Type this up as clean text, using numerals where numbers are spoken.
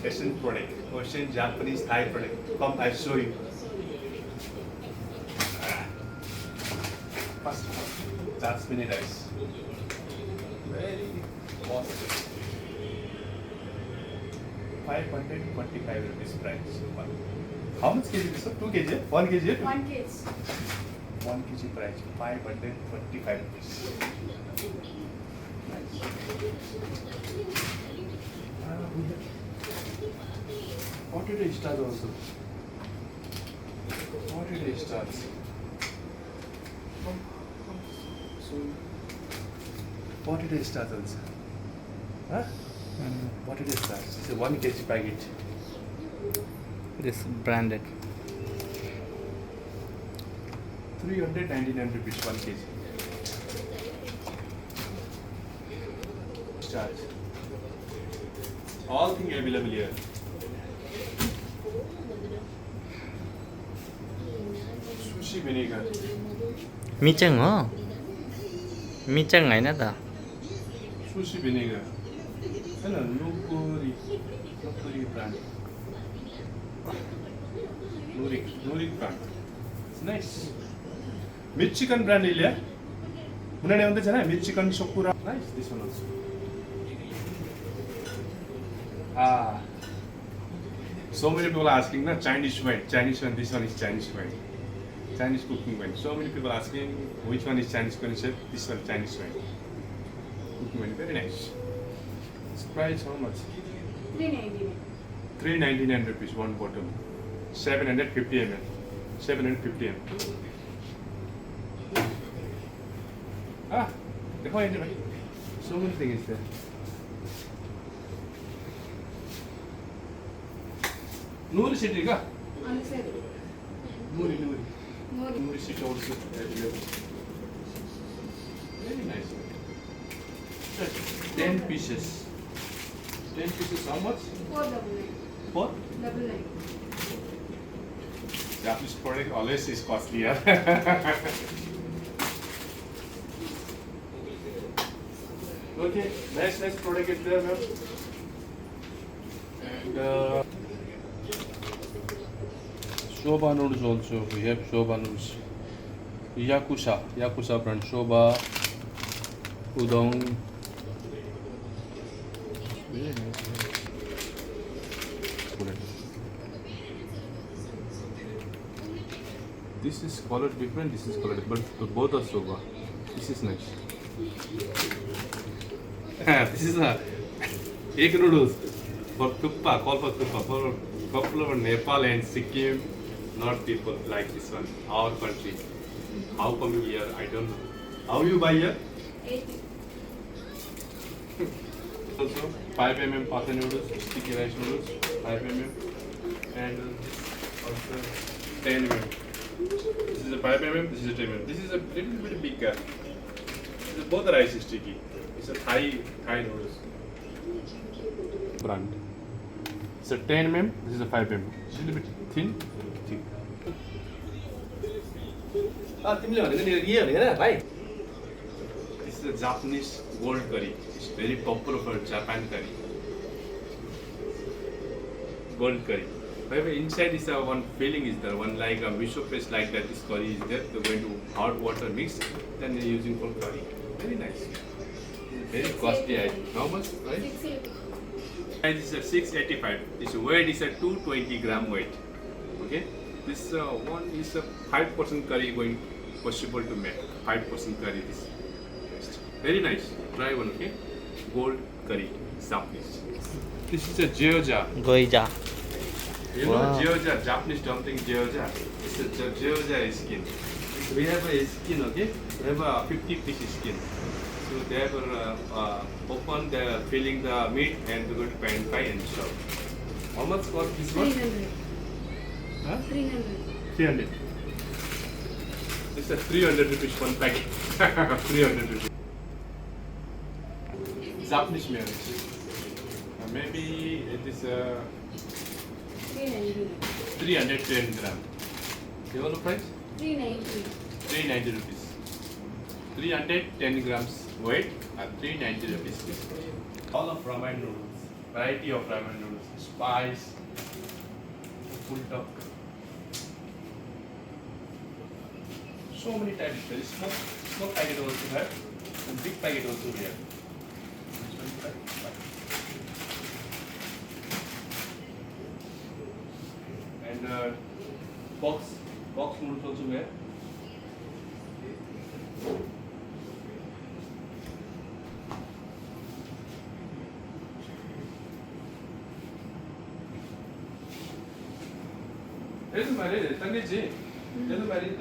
Asian product, Asian, Japanese, Thai product. Come, I show you. First one, jasmine rice. Very cost. 525 rupees price. How much kg is it? 2 kg? 1 kg? 1 kg. 1 kg price, 525 rupees. Nice. Potato stars also. Potato stars. So, potato stars also. Huh? Potato stars. It's a 1 kg packet. This branded. 399 rupees 1 kg. Stars. All things available here. Sushi vinegar. मिचङ हो मिचङ होइन त Sushi vinegar. Hello, Nopuri brand. Nuri brand. It's nice. Meat chicken brand ilya. Munane hunde chha na meat chicken Sakura. Nice, this one also. So many people are asking na Chinese wine. This one is Chinese wine. Chinese cooking wine. So many people are asking which one is Chinese concept. This one Chinese wine. Cooking wine, very nice. Its price how much? 399. 399 rupees one bottle. 750 ml. 750 ml. देखो ये भाई. So many things there. Noodle city ka? On the side. Noodle city also available. Very nice. 10 pieces. 10 pieces how much? 499. 4? 99. Japanese product always is costly. Yeah? Okay, nice product is there, ma'am. And Shoba noodles also. We have Shoba noodles. Yakuza brand. Shoba, udon. Very nice. This is colored different. This is colored, but both are Shoba. This is nice. This is a egg noodles for Tuppa, called for Tuppa, for couple of Nepal and Sikkim, not people like this one, our country. How come here? I don't know. How you buy here? 80. Also 5 mm pasta noodles, sticky rice noodles, 5 mm, and also 10 mm. This is a 5 mm, this is a 10 mm. This is a little bit bigger. Both the rice is sticky. It's a Thai noodles brand. It's a 10 mm. This is a 5 mm. It's a little bit thin, thick. This is a Japanese gold curry. It's very popular for Japan curry. Gold curry. However, inside is one filling is there, one like a miso paste like that. This curry is there. They're going to hot water mix, then they're using for curry. Very nice. Very costly item. How much? Right? 680. This is a 685. This weight is a 220 gram weight. Okay. This one is a 5% curry going possible to make. 5% curry this. Very nice. Try one. Okay. Gold curry. Japanese. This is a gyoza. गइजा You know gyoza, Japanese dumpling gyoza. It's a gyoza skin. We have a skin, okay? We have a 50 piece skin. So they have open the filling the meat and we're going to pan fry and serve. How much cost this one? 300. Huh? 300. 300. This is 300 rupees one packet. 300 rupees. Japanese mayonnaise. Maybe it is 310 gram. You know the price? 390. 390 rupees. 310 grams weight and 390 rupees. All of ramen noodles. Variety of ramen noodles. Spice, full top. So many types. There is small packet also here, and big packet also here. And box noodles also here. There's a marriage, Tangeji. There's a marriage.